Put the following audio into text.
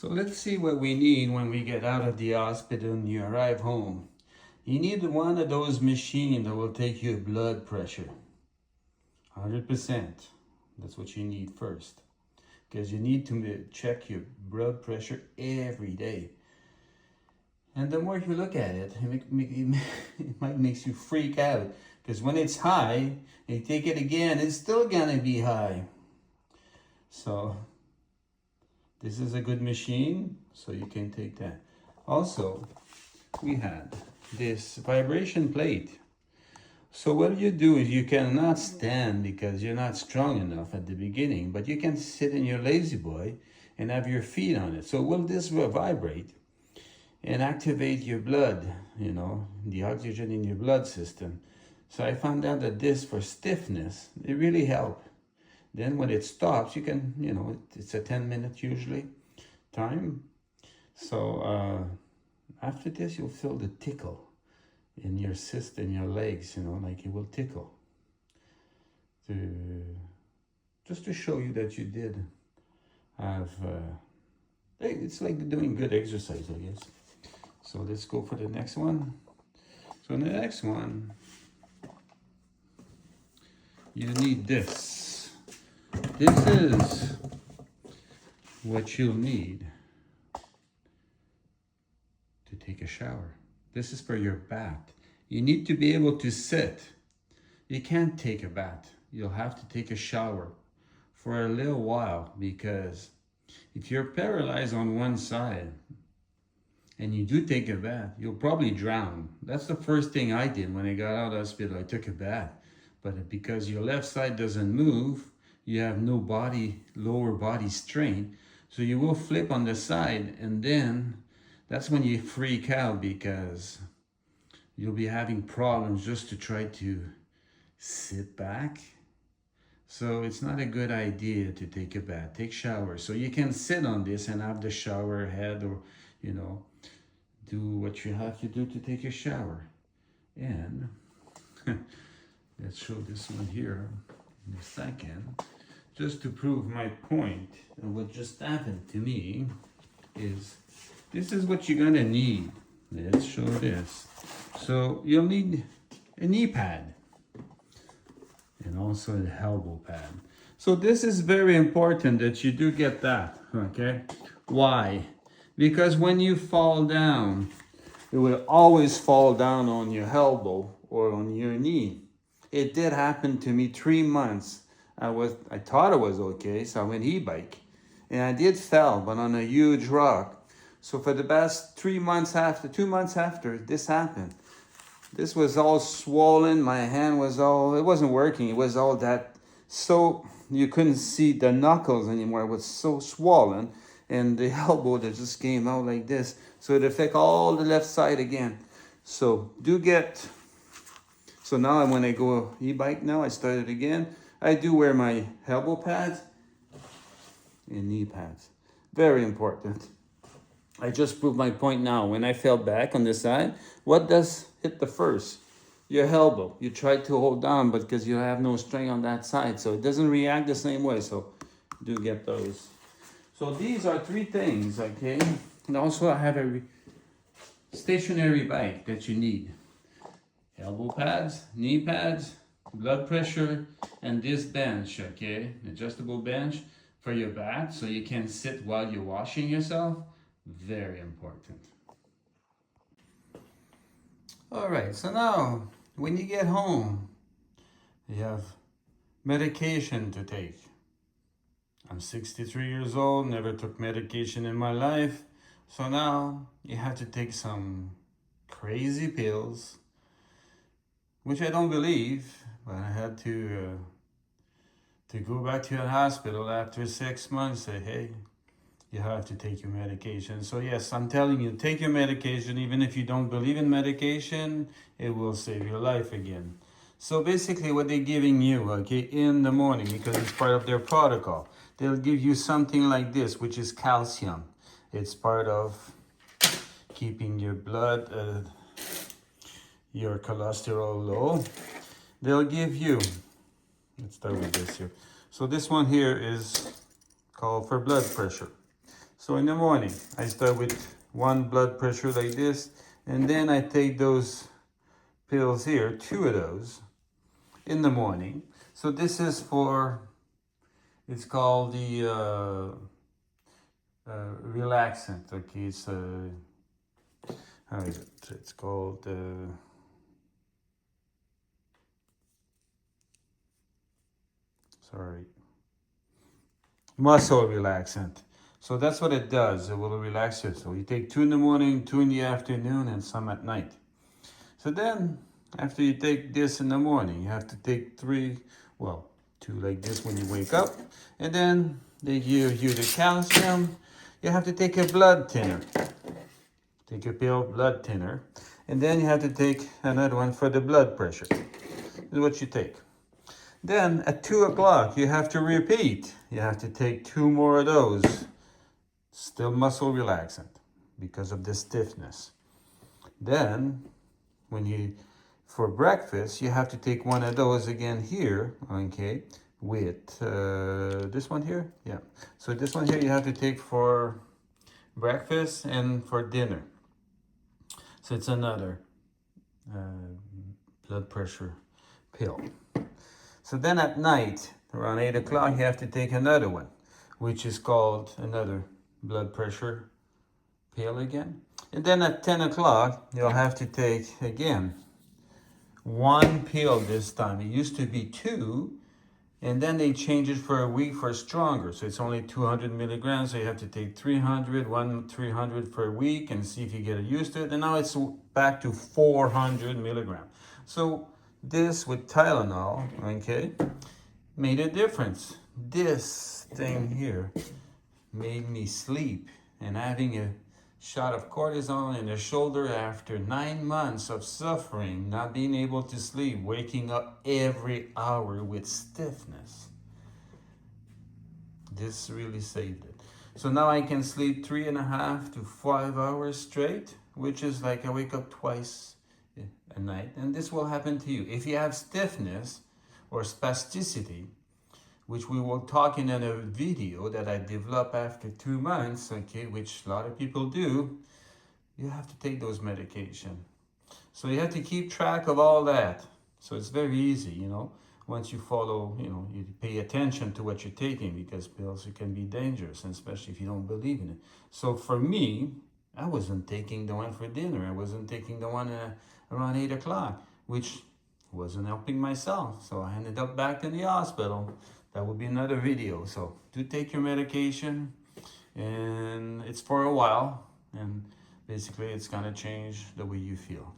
So let's see what we need when we get out of the hospital and you arrive home. You need one of those machines that will take your blood pressure. 100%. That's what you need first. Because you need to check your blood pressure every day. And the more you look at it, it might make you freak out. Because when it's high, you take it again, it's still gonna be high. So this is a good machine, so you can take that. Also, we had this vibration plate. So what you do is you cannot stand because you're not strong enough at the beginning, but you can sit in your lazy boy and have your feet on it. So this will vibrate and activate your blood, the oxygen in your blood system. So I found out that this, for stiffness, it really helped. Then when it stops, you can, it's a 10-minute usually time. So after this, you'll feel the tickle in your system, in your legs, like it will tickle. Just to show you that you did have, it's like doing good exercise, I guess. So let's go for the next one. So the next one, you need this. This is what you'll need to take a shower. This is for your bath. You need to be able to sit. You can't take a bath. You'll have to take a shower for a little while, because if you're paralyzed on one side and you do take a bath, you'll probably drown. That's the first thing I did when I got out of the hospital. I took a bath. But because your left side doesn't move, you have no lower body strength, so you will flip on the side, and then that's when you freak out, because you'll be having problems just to try to sit back. So it's not a good idea to take a bath. Take shower. So you can sit on this and have the shower head, or, do what you have to do to take a shower. And let's show this one here in a second. Just to prove my point, and what just happened to me is, this is what you're gonna need. Let's show this. So you'll need a knee pad and also an elbow pad. So this is very important that you do get that, okay? Why? Because when you fall down, it will always fall down on your elbow or on your knee. It did happen to me 3 months. I thought it was okay, so I went e-bike. And I did fell, but on a huge rock. So for the past 2 months after this happened, this was all swollen. My hand was it wasn't working. It was all that, so you couldn't see the knuckles anymore. It was so swollen. And the elbow that just came out like this. So it affected all the left side again. So so now when I go e-bike now, I started again. I do wear my elbow pads and knee pads. Very important. I just proved my point now. When I fell back on this side, what does hit the first? Your elbow. You try to hold down, but because you have no strength on that side, so it doesn't react the same way. So do get those. So these are 3 things, okay? And also I have a stationary bike that you need. Elbow pads, knee pads, blood pressure, and this bench, okay? Adjustable bench for your back, so you can sit while you're washing yourself. Very important. All right, so now when you get home, you have medication to take. I'm 63 years old, never took medication in my life. So now you have to take some crazy pills, which I don't believe, but I had to go back to the hospital after 6 months, say, hey, you have to take your medication. So yes, I'm telling you, take your medication. Even if you don't believe in medication, it will save your life again. So basically what they're giving you, okay, in the morning, because it's part of their protocol, they'll give you something like this, which is calcium. It's part of keeping your blood, your cholesterol low. They'll give you, let's start with this here. So this one here is called for blood pressure. So in the morning, I start with one blood pressure like this, and then I take those pills here, 2 of those, in the morning. So this is for, it's called the relaxant. Okay, it's how is it? It's called sorry, muscle relaxant. So that's what it does. It will relax you. So you take 2 in the morning, 2 in the afternoon, and some at night. So then, after you take this in the morning, you have to take 3, well, 2 like this when you wake up. And then they give you the calcium. You have to take a blood thinner. Take a pill, blood thinner. And then you have to take another one for the blood pressure. This is what you take. Then at 2 o'clock, you have to repeat. You have to take 2 more of those. Still muscle relaxant because of the stiffness. Then, for breakfast, you have to take 1 of those again here, okay, with this one here. Yeah. So this one here you have to take for breakfast and for dinner. So it's another blood pressure pill. So then at night, around 8 o'clock, you have to take another one, which is called another blood pressure pill again. And then at 10 o'clock, you'll have to take, again, 1 pill this time. It used to be 2, and then they changed it for a week for stronger. So it's only 200 milligrams, so you have to take 300, 300 for a week and see if you get used to it. And now it's back to 400 milligrams. So this with Tylenol, okay, made a difference. This thing here made me sleep, and having a shot of cortisone in the shoulder after 9 months of suffering, not being able to sleep, waking up every hour with stiffness. This really saved it. So now I can sleep 3.5 to 5 hours straight, which is like I wake up twice a night. And this will happen to you. If you have stiffness or spasticity, which we will talk in a video that I developed after 2 months, okay, which a lot of people do, you have to take those medication. So you have to keep track of all that. So it's very easy, you know, once you follow, you know, you pay attention to what you're taking, because pills can be dangerous, and especially if you don't believe in it. So for me, I wasn't taking the one for dinner. I wasn't taking the one around 8 o'clock, which wasn't helping myself. So I ended up back in the hospital. That would be another video. So do take your medication, and it's for a while, and basically it's gonna change the way you feel.